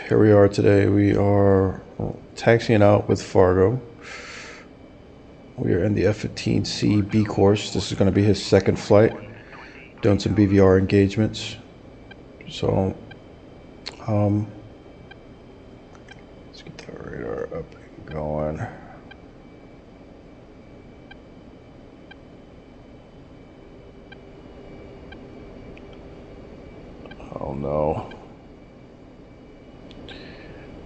here we are today. We are taxiing out with Fargo. We are in the F-15C B course. This is going to be his second flight, doing some BVR engagements. So, let's get that radar up and going. Oh no.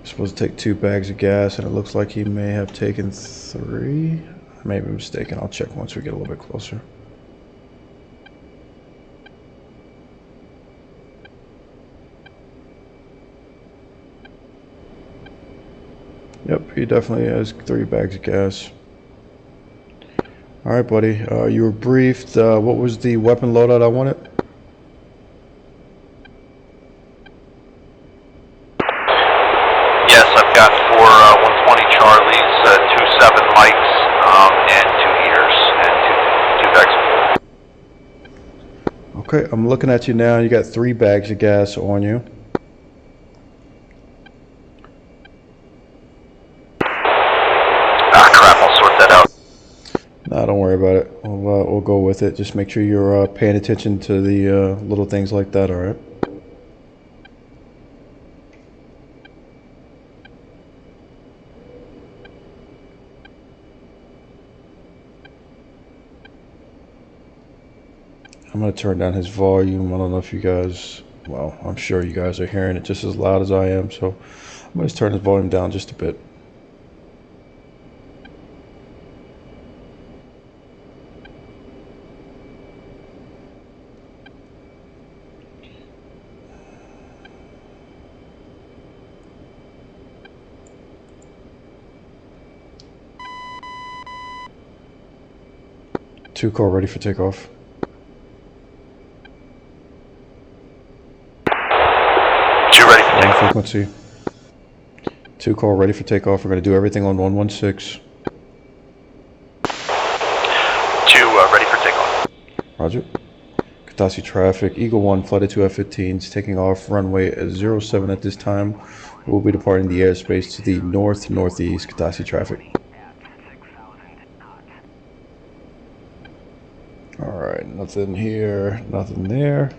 Supposed to take 2 bags of gas, and it looks like he may have taken 3. I may be mistaken. I'll check once we get a little bit closer. Yep, he definitely has 3 bags of gas. Alright, buddy. You were briefed. What was the weapon loadout I wanted? Yes, I've got 4 120 Charlies, 2 7 Mikes, and 2 heaters, and 2 bags of fuel. Okay, I'm looking at you now. You got 3 bags of gas on you. Ah, crap, I'll sort that out. Nah, don't worry about it. We'll go with it. Just make sure you're paying attention to the little things like that, alright? I'm going to turn down his volume. I don't know if you guys, well, I'm sure you guys are hearing it just as loud as I am, so I'm going to turn his volume down just a bit. Two core ready for takeoff. Ready for takeoff. Frequency. 2 core ready for takeoff. We're going to do everything on 116. 2 ready for takeoff. Roger. Katasi traffic. Eagle 1 flight of 2 F-15s taking off runway at 07 at this time. We'll be departing the airspace to the north-northeast. Katasi traffic. Alright, nothing here, nothing there.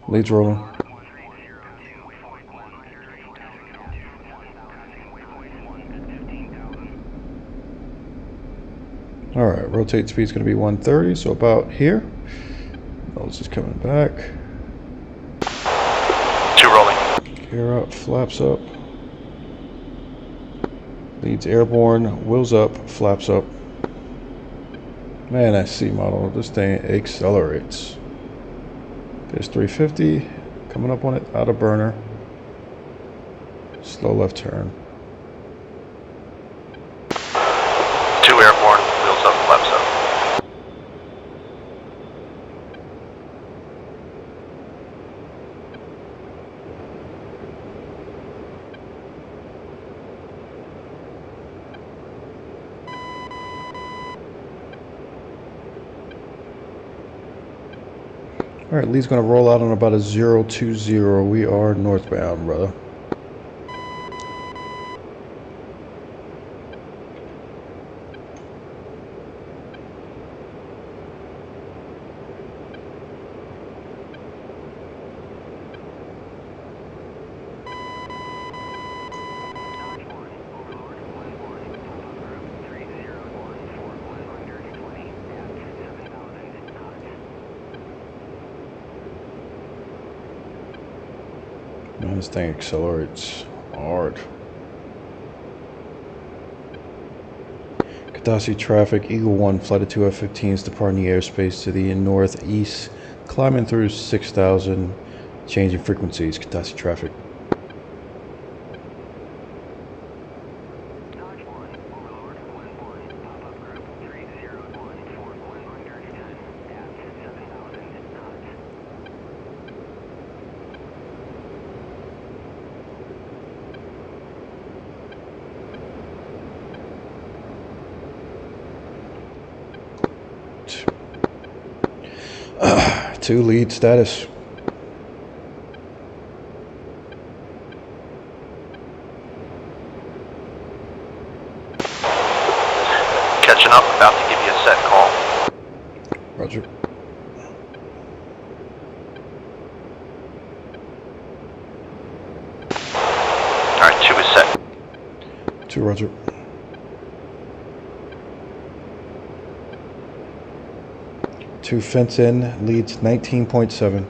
Leads rolling. Alright, rotate speed's going to be 130, so about here. Nose is coming back. 2 rolling. Gear up, flaps up. Leads airborne, wheels up, flaps up. Man, that C model, this thing accelerates. There's 350, coming up on it, out of burner. Slow left turn. 2 airborne, wheels up, flaps up. Alright, lead's gonna roll out on about a 020. We are northbound, brother. Man, this thing accelerates hard. Katasi traffic, Eagle 1, flight of 2 F-15s departing the airspace to the northeast, climbing through 6,000, changing frequencies, Katasi traffic. Perfect. 2 lead status. Catching up, about to give you a set call. Roger. Alright, 2 is set. 2, roger. 2 fence in, leads 19.7.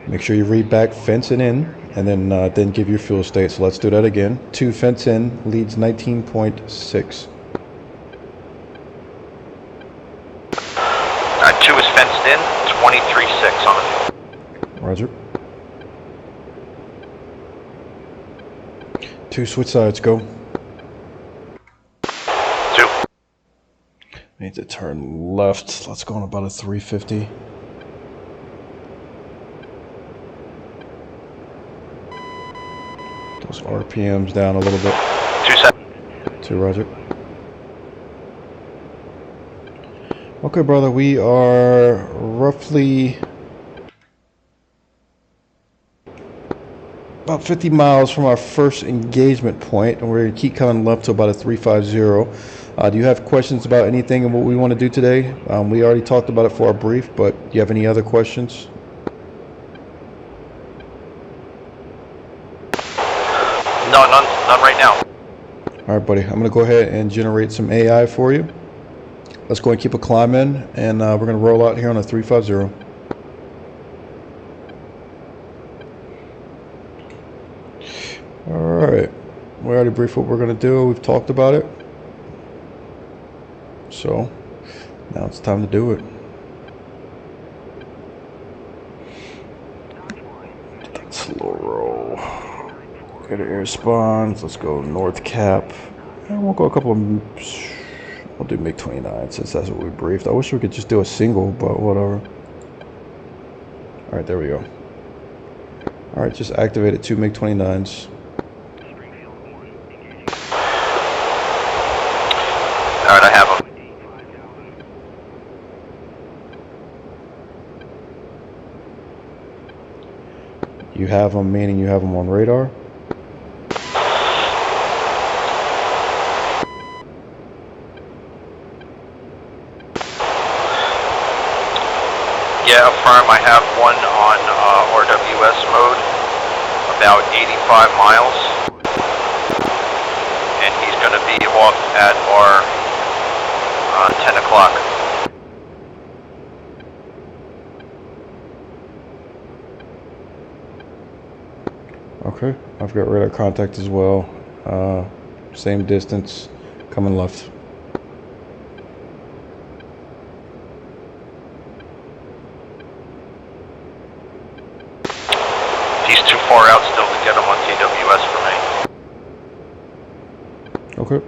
Make sure you read back fencing in, and then give your fuel state. So let's do that again. 2 fence in, leads 19.6. 2 is fenced in, 23.6 on it. Roger. 2 switch sides, go. 2. Need to turn left. Let's go on about a 350. Those RPMs down a little bit. 2 set. 2, roger. Okay, brother, we are roughly about 50 miles from our first engagement point, and we're going to keep coming left to about a 350. Do you have questions about anything and what we want to do today? We already talked about it for our brief, but do you have any other questions? No, none right now. All right, buddy. I'm going to go ahead and generate some AI for you. Let's go and keep a climb in, and we're going to roll out here on a 350. All right. We already briefed what we're going to do. We've talked about it. So now it's time to do it. Slow roll. Get an air spawns. Let's go north cap. And we'll go a couple of... We'll do MiG-29 since that's what we briefed. I wish we could just do a single, but whatever. Alright, there we go. Alright, just activated 2 MiG-29s. Alright, I have them. You have them, meaning you have them on radar? Yeah, affirm. I have one on RWS mode, about 85 miles, and he's going to be off at our 10 o'clock. Okay, I've got radar contact as well. Same distance, coming left. He's too far out still to get him on TWS for me. Okay.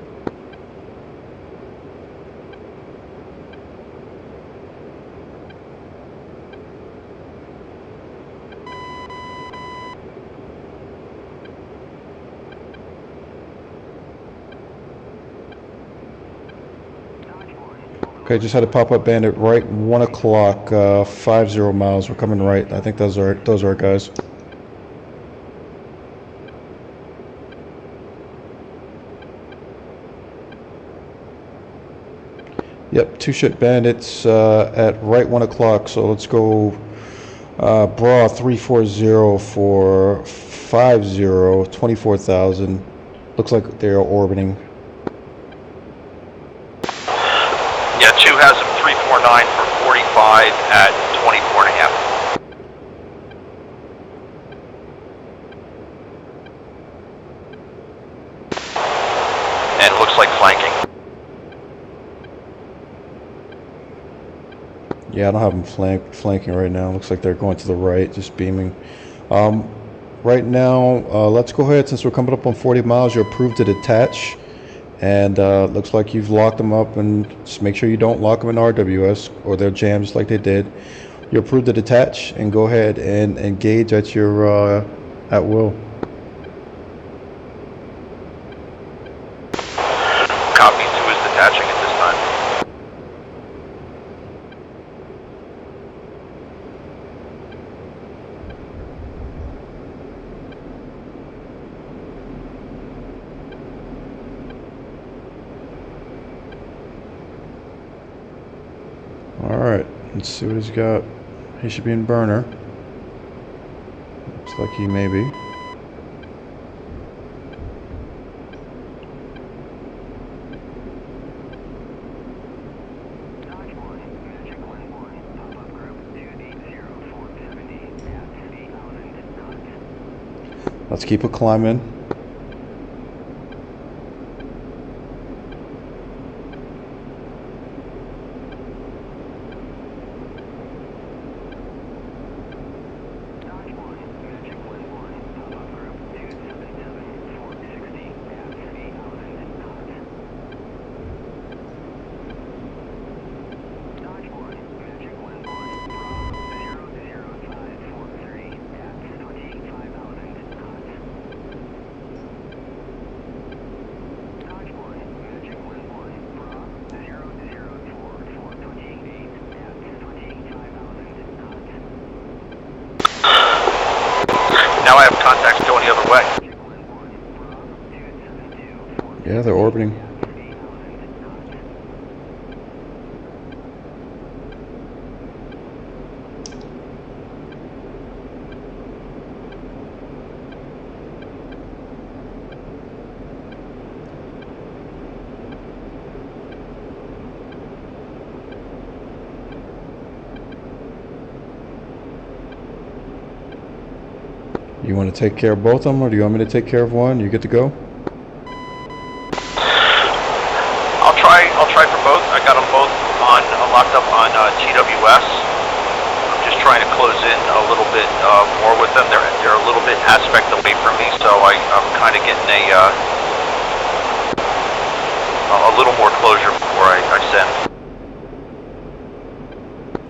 Okay, just had a pop-up bandit right, 1 o'clock, 50 miles. We're coming right. I think those are our guys. Yep, 2 ship bandits at right 1 o'clock. So let's go bra 340 for 50, 24,000. Looks like they're orbiting. Yeah, 2 has him 349 for 45 at 24 and a half. And it looks like flanking. Yeah, I don't have them flanking right now. Looks like they're going to the right, just beaming. Right now, let's go ahead, since we're coming up on 40 miles, you're approved to detach. And looks like you've locked them up, and just make sure you don't lock them in RWS or they'll jam just like they did. You're approved to detach and go ahead and engage at your At will. Copy, 2 is detaching at this time. Alright, let's see what he's got. He should be in burner. Looks like he may be. Let's keep it climbing. Now I have contacts going the other way. Yeah, they're orbiting. You want to take care of both of them, or do you want me to take care of one? You get to go? I'll try for both. I got them both on locked up on TWS. I'm just trying to close in a little bit more with them. They're a little bit aspect away from me, so I'm kind of getting a little more closure before I send.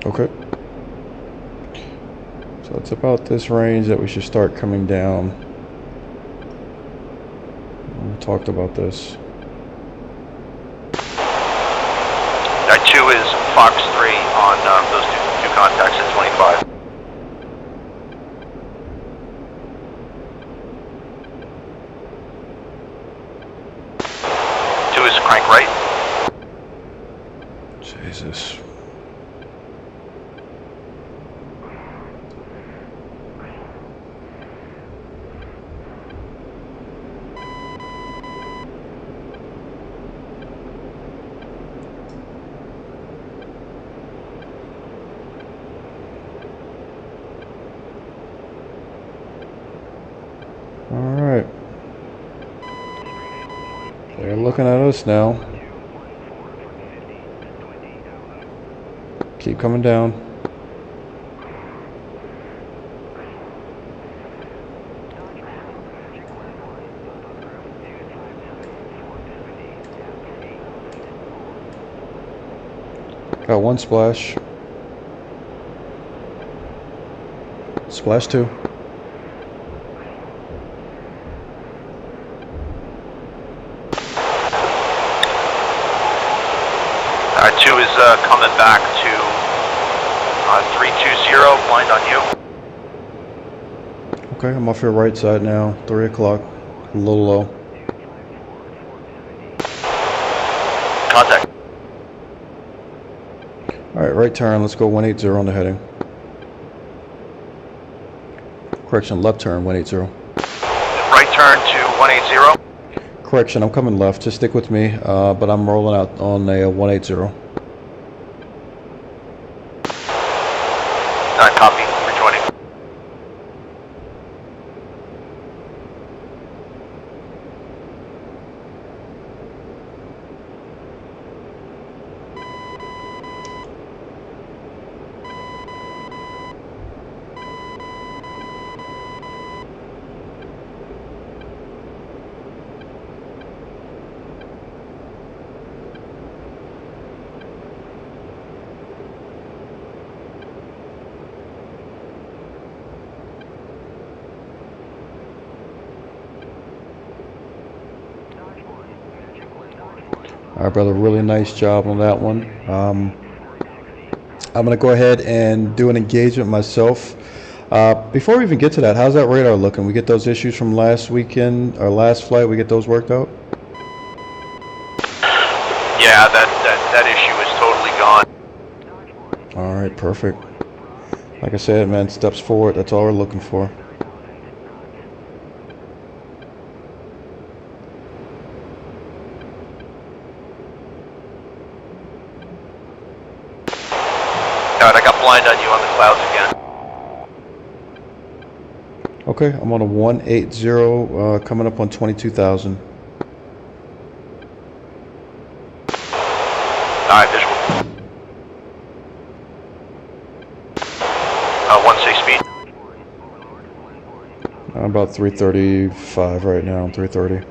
Okay. So it's about this range that we should start coming down. We talked about this. That 2 is Fox 3 on those two contacts at 25. Two is crank right. Jesus. Alright. They're looking at us now. Keep coming down. Got one splash. Splash 2. Two is coming back to 320, blind on you. Okay, I'm off your right side now. 3 o'clock. A little low. Contact. Alright, right turn. Let's go 180 on the heading. Correction, left turn 180. Right turn to 180. Correction, I'm coming left. Just stick with me, but I'm rolling out on a 180. Copy. Rejoining. All right, brother, really nice job on that one. I'm going to go ahead and do an engagement myself. Before we even get to that, how's that radar looking? We get those issues from last weekend, or last flight, we get those worked out? Yeah, that issue is totally gone. All right, perfect. Like I said, man, steps forward, that's all we're looking for. Alright, I got blind on you on the clouds again. Okay, I'm on a 180, coming up on 22,000. Alright, visual. 1-6 speed. I'm about 335 right now, 330.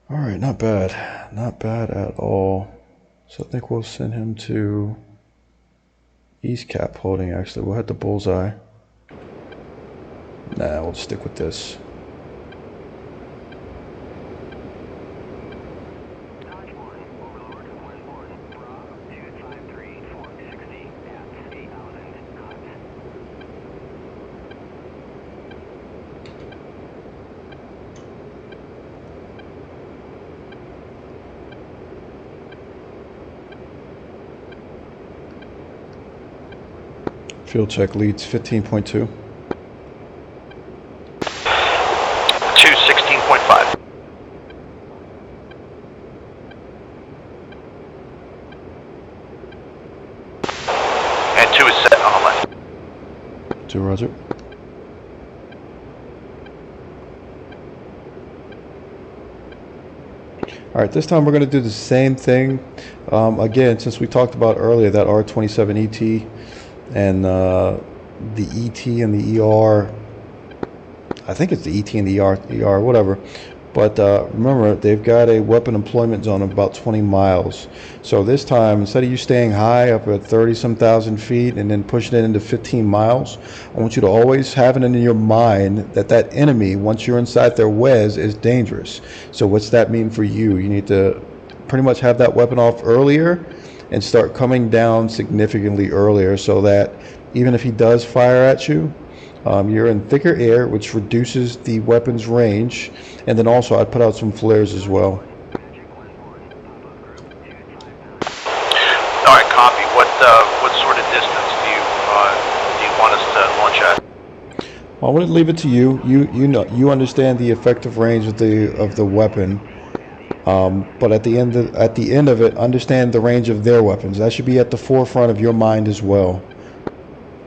All right, not bad. Not bad at all. So I think we'll send him to East Cap holding, actually. We'll hit the bullseye. Nah, we'll stick with this. Fuel check leads 15.2. 2, 16.5. And 2 is set on the left. 2, roger. All right, this time we're going to do the same thing. Again, since we talked about earlier that R27ET and the ET and the ER, I think it's the ET and the ER, whatever. But remember, they've got a weapon employment zone of about 20 miles. So this time, instead of you staying high up at 30-some thousand feet and then pushing it into 15 miles, I want you to always have it in your mind that that enemy, once you're inside their WES, is dangerous. So what's that mean for you? You need to pretty much have that weapon off earlier and start coming down significantly earlier so that even if he does fire at you, you're in thicker air, which reduces the weapon's range. And then also I'd put out some flares as well. Alright, copy. What sort of distance do you want us to launch at? Well, I want to leave it to you. You know, you understand the effective range of the weapon. But at the end of it, understand the range of their weapons. That should be at the forefront of your mind as well.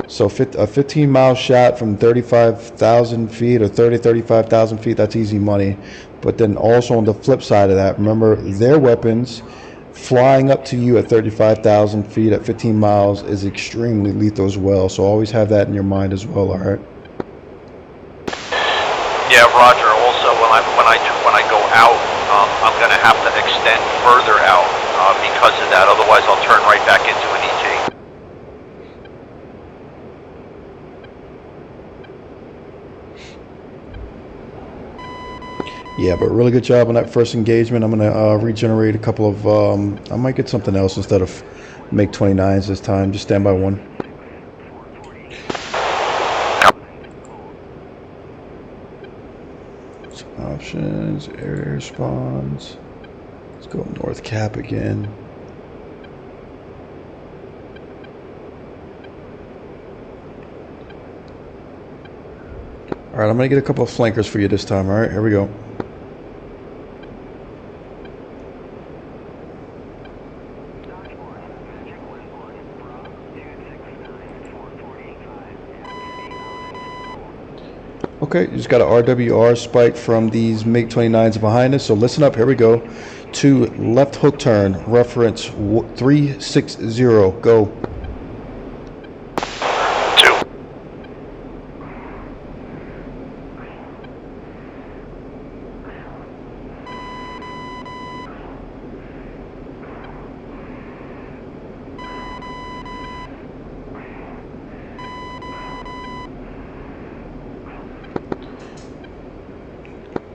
So a 15-mile shot from 35,000 feet or 35,000 feet, that's easy money. But then also on the flip side of that, remember their weapons flying up to you at 35,000 feet at 15 miles is extremely lethal as well. So always have that in your mind as well, all right? Yeah, Roger. Also, when I go out, I'm going to have to extend further out because of that. Otherwise, I'll turn right back into an ET. Yeah, but really good job on that first engagement. I'm going to regenerate a couple of, I might get something else instead of MiG-29s this time. Just stand by one. Some options, air spawns. Let's go North Cap again. All right, I'm going to get a couple of flankers for you this time. All right, here we go. Okay, you just got an RWR spike from these MiG-29s behind us. So listen up, here we go. To left hook turn, reference 360, go. 2.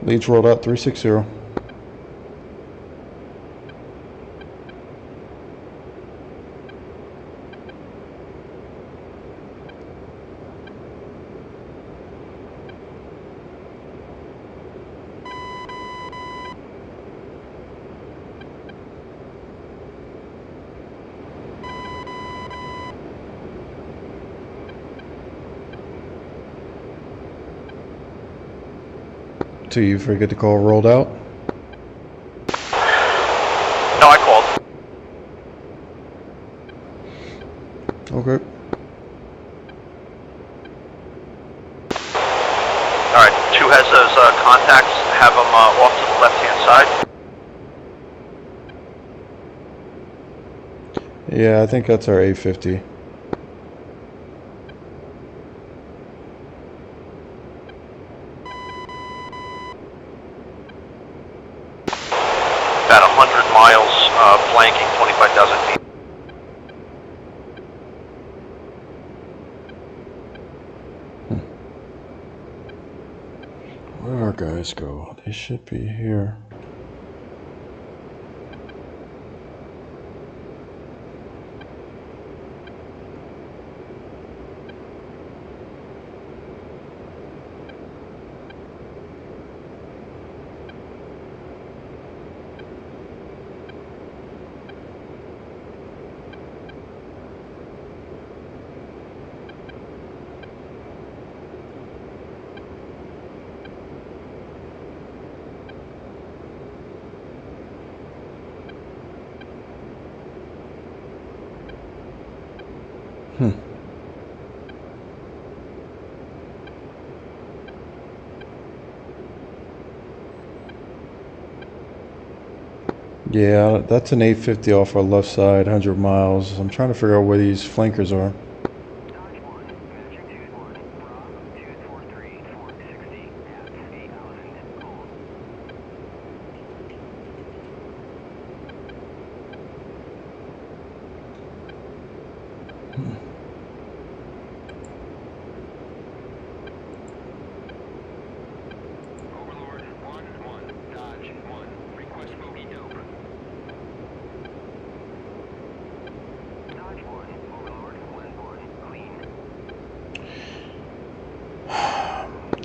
Leads rolled out 360. So you forget to call rolled out? No, I called. Okay. Alright, 2 has those contacts. Have them off to the left-hand side. Yeah, I think that's our A-50. About 100 miles, flanking 25,000 feet. Where our guys go? They should be here. Yeah, that's an 850 off our left side, 100 miles. I'm trying to figure out where these flankers are.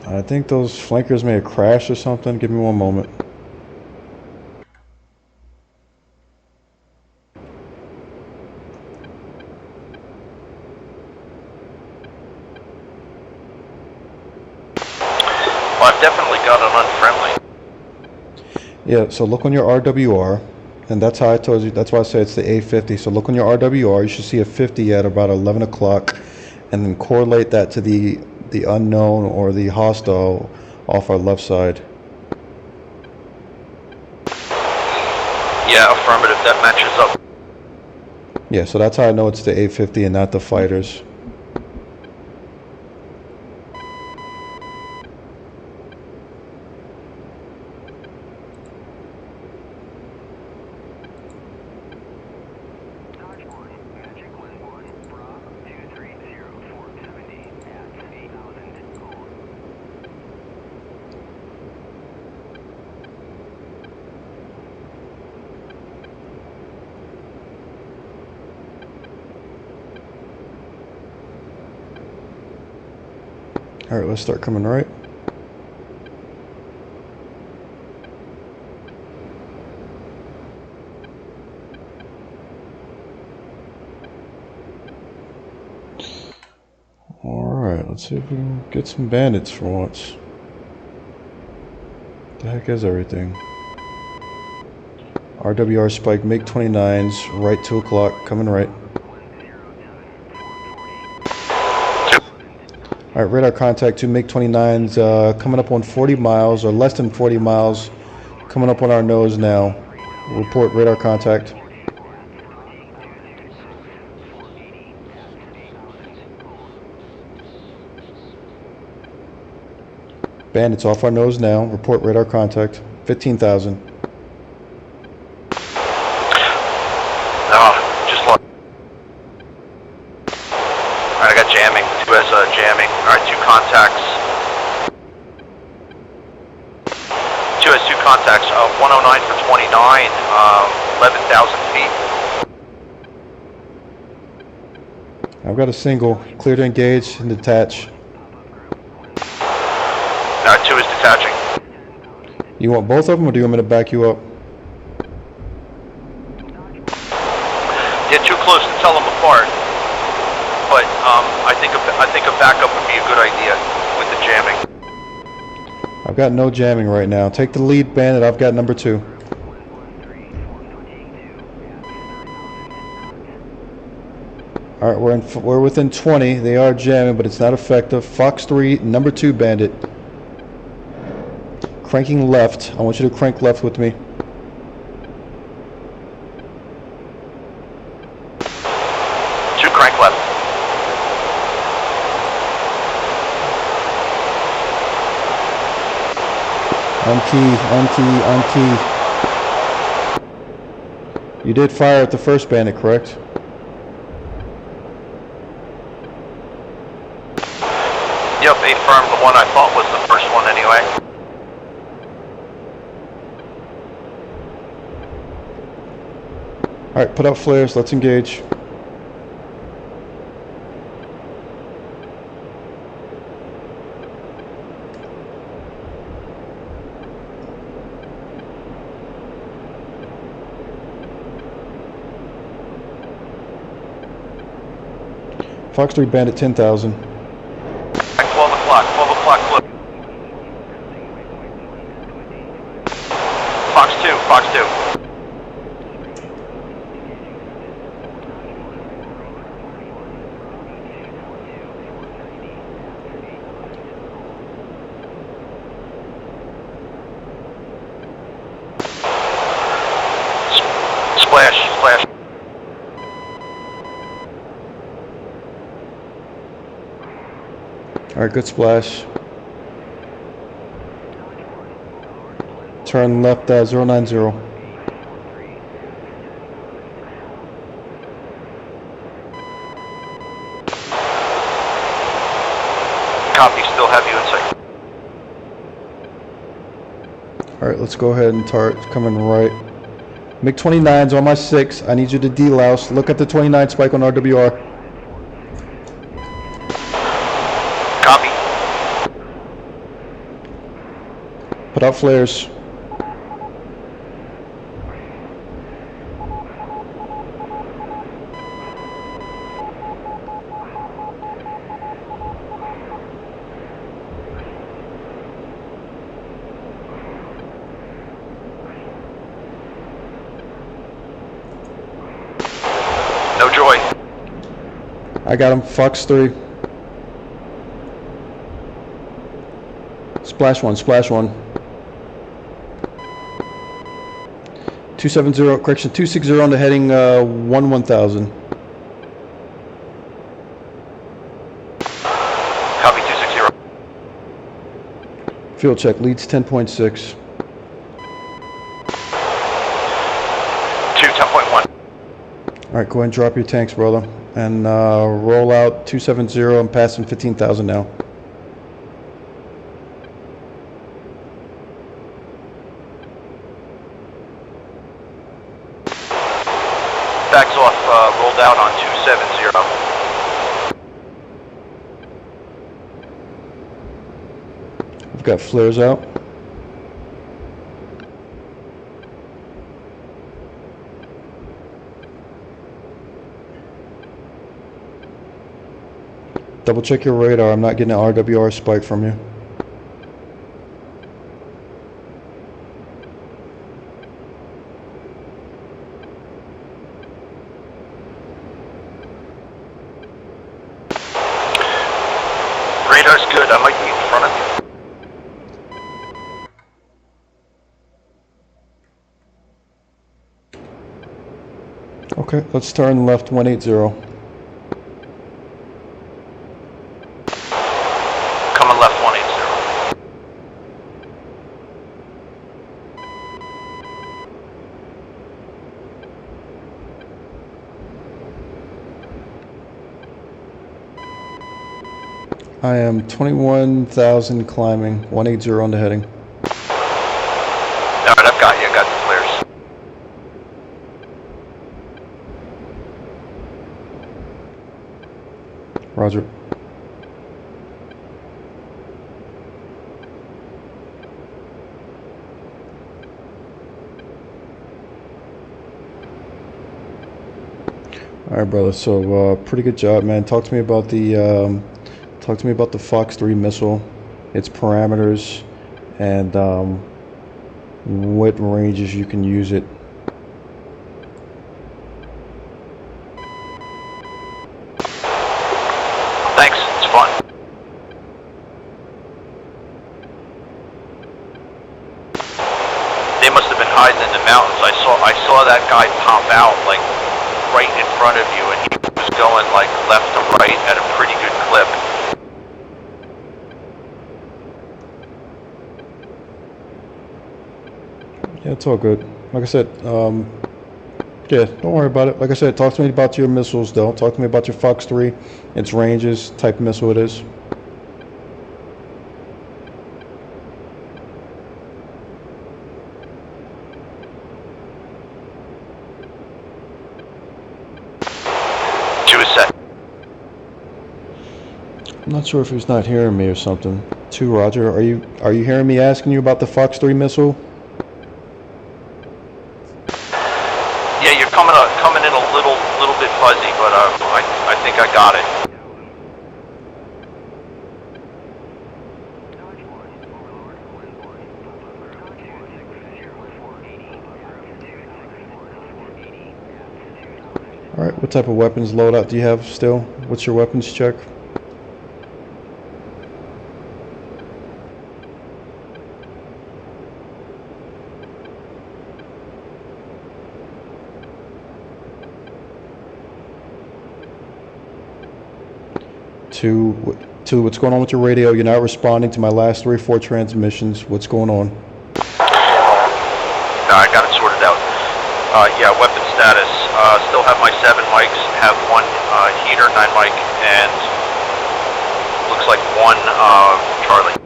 I think those flankers may have crashed or something. Give me one moment. Well, I've definitely got an unfriendly. Yeah, so look on your RWR, and that's how I told you. That's why I said it's the A50. So look on your RWR. You should see a 50 at about 11 o'clock, and then correlate that to the unknown or the hostile off our left side. Yeah, affirmative. That matches up. Yeah, so that's how I know it's the A50 and not the fighters. All right, let's start coming right. All right, let's see if we can get some bandits for once. The heck is everything? RWR spike, MiG-29s, right 2 o'clock, coming right. All right, radar contact to MiG-29s, coming up on 40 miles or less than 40 miles, coming up on our nose now. Report radar contact. Bandits off our nose now. Report radar contact. 15,000. Just lost. Alright, I got jamming. 2 has jamming. Alright, 2 contacts. 11,000 feet. I've got a single. Clear to engage and detach. 2 is detaching. You want both of them, or do you want me to back you up? Get too close to tell them apart. But I think a backup would be a good idea with the jamming. I've got no jamming right now. Take the lead, Bandit. I've got number 2. All right, we're within 20. They are jamming, but it's not effective. Fox 3, number 2, Bandit. Cranking left. I want you to crank left with me. Two crank left. On key. You did fire at the first Bandit, correct? Yep, affirmed. The one I thought was the first one anyway. Alright, put out flares. Let's engage. Fox 3 Bandit 10,000. 12 o'clock, clip. Fox 2. Splash. Alright, good splash. Turn left 090. Copy, still have you in sight. Alright, let's go ahead and coming right. MiG-29's on my 6. I need you to delouse. Look at the 29 spike on RWR. Copy. Put out flares. No joy. I got him. Fox 3. Splash one. 270, correction, 260 on the heading 1000. Copy, 260. Field check, leads 10.6. 10.1. Alright, go ahead and drop your tanks, brother. And roll out 270 and passing 15,000 now. Backs off, rolled out on 270. I've got flares out. Double check your radar. I'm not getting an RWR spike from you. Radar's good. I might be in front of you. Okay, let's turn left 180. Coming left 180. I am 21,000 climbing, 180 on the heading. Alright, I've got you. I got the flares. Roger. All right, brother. So, pretty good job, man. Talk to me about the Fox 3 missile, its parameters, and what ranges you can use it. Thanks, it's fun. They must have been hiding in the mountains. I saw that guy pop out like right in front of you, and he was going like left to right at a pretty good clip. Yeah, it's all good. Like I said, yeah, don't worry about it. Like I said, talk to me about your missiles, though. Talk to me about your Fox 3, its ranges, type of missile it is. I'm not sure if he's not hearing me or something. 2, Roger. Are you hearing me asking you about the Fox 3 missile? Yeah, you're coming in a little bit fuzzy, but I think I got it. All right. What type of weapons loadout do you have still? What's your weapons check? Two, what's going on with your radio? You're not responding to my last 3 or 4 transmissions. What's going on? I got it sorted out. Yeah, weapon status. Still have my 7 mics. Have 1 heater, 9 mic, and looks like 1 Charlie.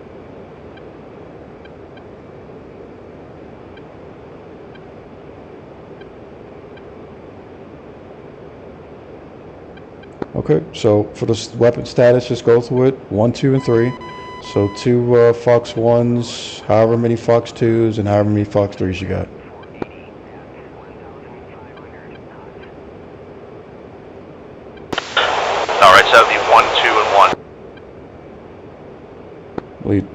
Okay, so for the weapon status, just go through it. 1, 2, and 3. So 2 Fox 1s, however many Fox 2s, and however many Fox 3s you got. Alright, so that would be 1, 2, and 1. Lead.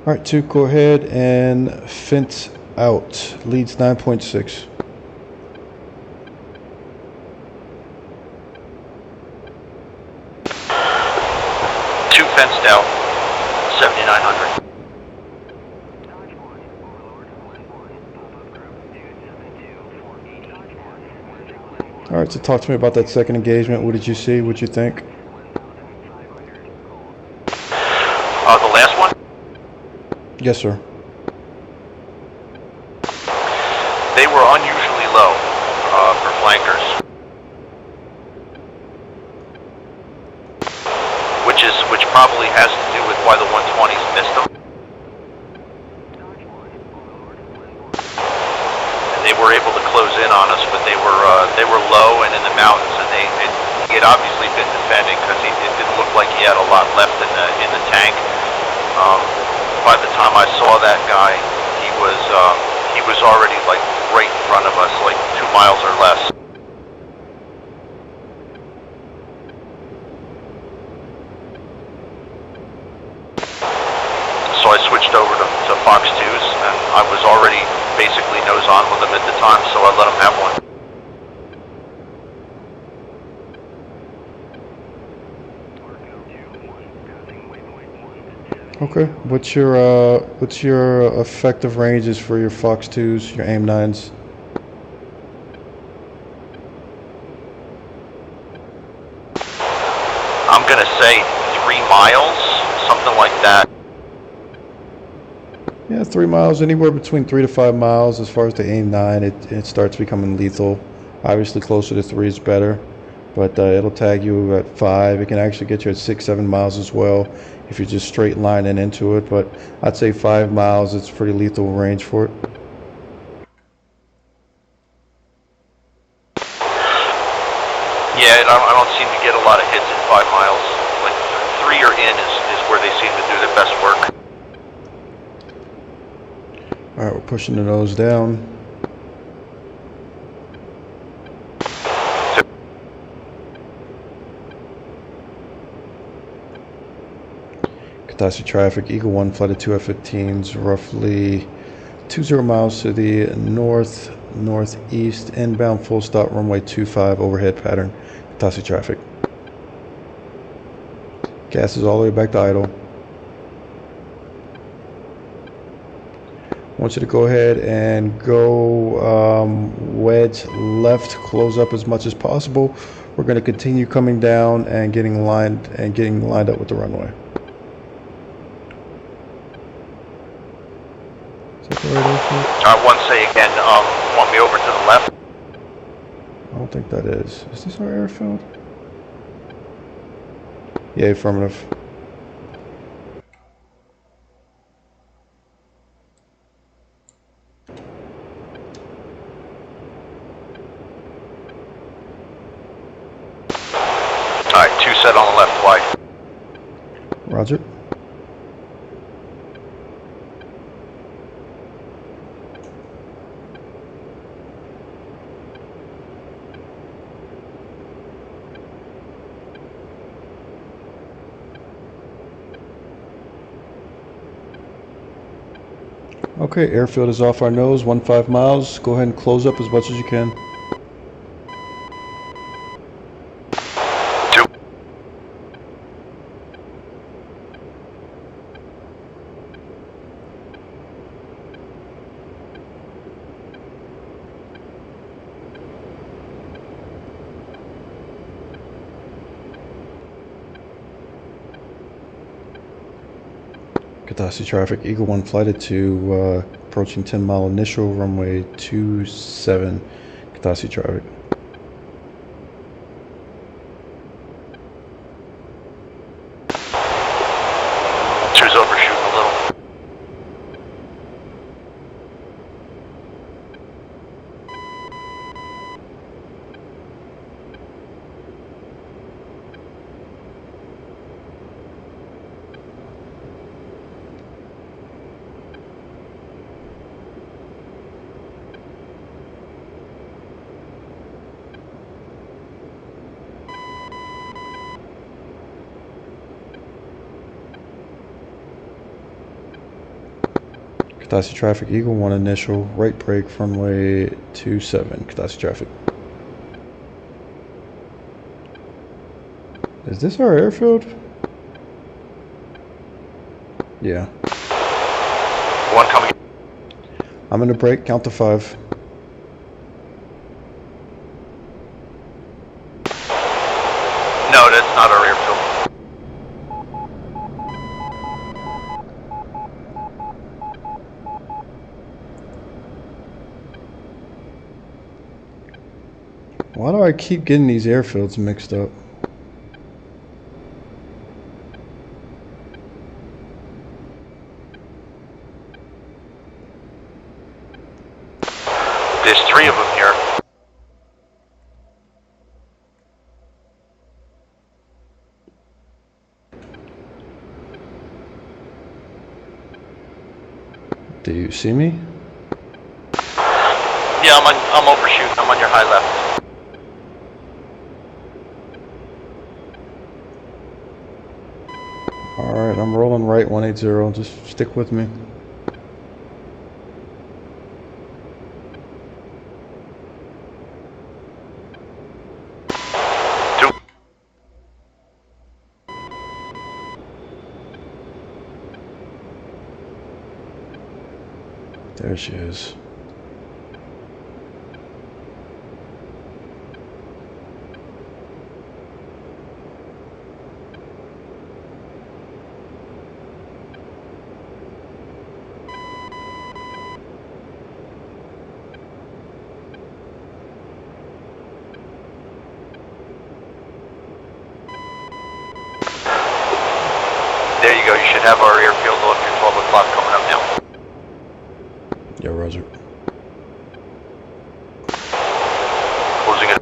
All right, 2, go ahead and fence out. Leads 9.6. Fenced out, 7,900. All right, so talk to me about that second engagement. What did you see? What did you think? The last one? Yes, sir. They were unusually low for flankers. Which probably has to do with why the 120s missed them. And they were able to close in on us, but they were low and in the mountains, and he had obviously been defending because it didn't look like he had a lot left in the tank. By the time I saw that guy, he was already like right in front of us, like 2 miles or less. So I switched over to Fox 2s, and I was already basically nose on with them at the time, so I let them have one. Okay. What's your effective ranges for your Fox 2s, your AIM 9s? I'm gonna say 3 miles, something like that. Yeah, 3 miles, anywhere between 3 to 5 miles. As far as the AIM 9, it starts becoming lethal. Obviously, closer to 3 is better, but it'll tag you at 5. It can actually get you at 6, 7 miles as well if you're just straight lining into it. But I'd say 5 miles, it's pretty lethal range for it. Yeah, I don't seem to get a lot of hits in 5 miles. Like 3 or in is where they seem to do their best work. All right, we're pushing the nose down. Katasi traffic, Eagle 1 flight of 2 F-15s, roughly 20 miles to the northeast, inbound full stop runway 25 overhead pattern, Katasi traffic. Gas is all the way back to idle. I want you to go ahead and go wedge left, close up as much as possible. We're going to continue coming down and getting lined up with the runway. I want to say again, want me over to the left? I don't think that is. Is this our airfield? Yeah, affirmative. Alright, 2 set on the left wide. Roger. Okay, airfield is off our nose, 15 miles. Go ahead and close up as much as you can. 2. Katasi traffic, Eagle 1 flighted to approaching 10 mile initial, runway 27, Katasi traffic. Two's overshooting a little. Katasi traffic, Eagle 1 initial, right brake, runway 27, Katasi traffic. Is this our airfield? Yeah. 1 coming. I'm gonna brake, count to 5. No, that's not our airfield. Why do I keep getting these airfields mixed up? There's 3 of them here. Do you see me? Yeah, I'm overshooting. I'm on your high left. Alright, I'm rolling right 180, just stick with me. There she is. Fargo, you should have our airfield off your 12 o'clock coming up now. Yeah, roger. Closing it.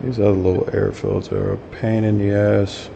These other little airfields are a pain in the ass.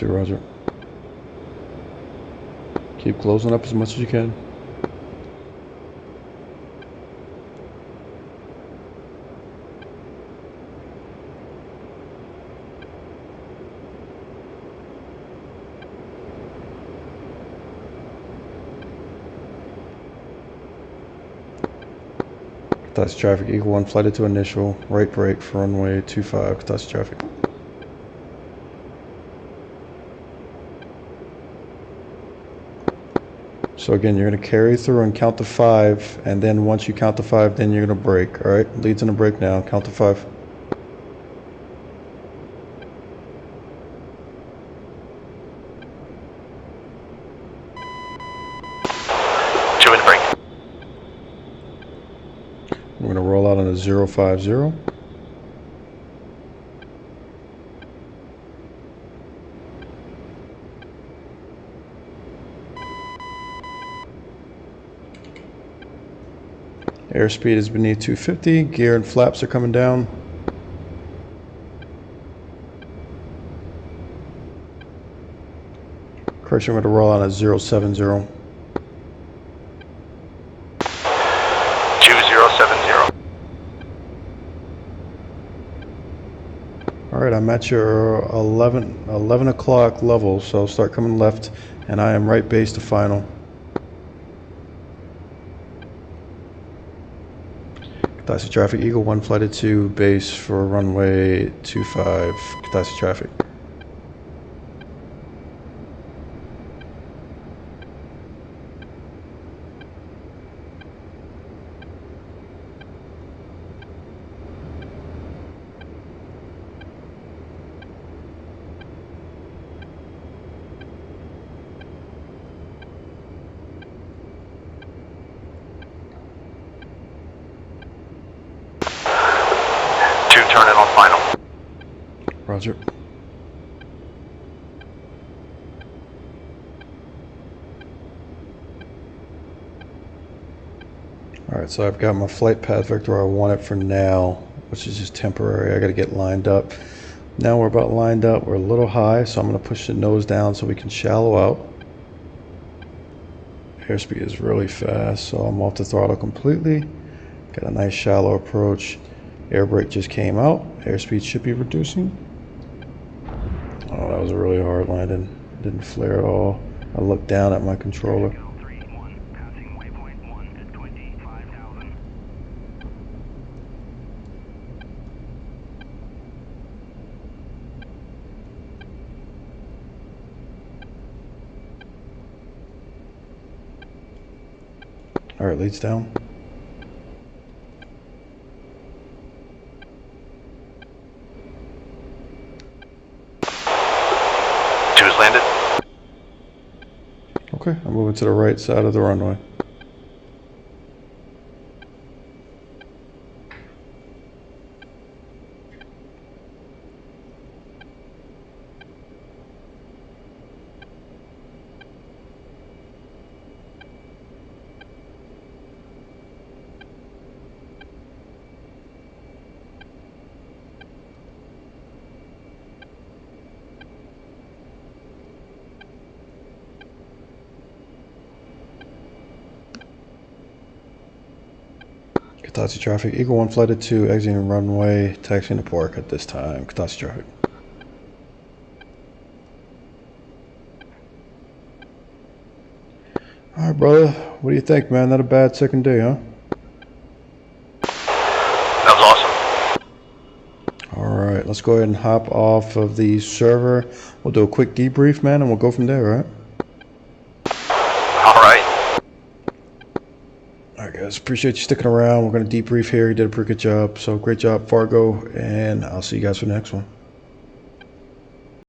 Roger. Keep closing up as much as you can. That's traffic equal 1 flighted to initial. Right brake for runway 25. That's traffic. So again, you're going to carry through and count to 5, and then once you count to 5, then you're going to brake. All right, lead's in a brake now. Count to 5. Two in brake. We're going to roll out on a 050. Airspeed is beneath 250. Gear and flaps are coming down. Correction, we're going to roll out on a 070. 2070. All right, I'm at your 11 o'clock level, so start coming left, and I am right base to final. Taxi traffic, Eagle 1 flighted to base for runway 25, taxi traffic. Turning on final. Roger. Alright, so I've got my flight path vector I want it for now, which is just temporary. I got to get lined up. Now we're about lined up. We're a little high, so I'm going to push the nose down so we can shallow out. Airspeed is really fast, so I'm off the throttle completely. Got a nice shallow approach. Air brake just came out. Airspeed should be reducing. Oh, that was a really hard landing. Didn't flare at all. I looked down at my controller. All right, leads down. Landed. Okay, I'm moving to the right side of the runway. Katasi traffic. Eagle 1 flighted to exiting runway, taxiing to park at this time. Katasi traffic. Alright, brother. What do you think, man? Not a bad second day, huh? That was awesome. Alright, let's go ahead and hop off of the server. We'll do a quick debrief, man, and we'll go from there, right? Alright. Alright, guys. Appreciate you sticking around. We're going to debrief here. You did a pretty good job. So, great job, Fargo. And I'll see you guys for the next one.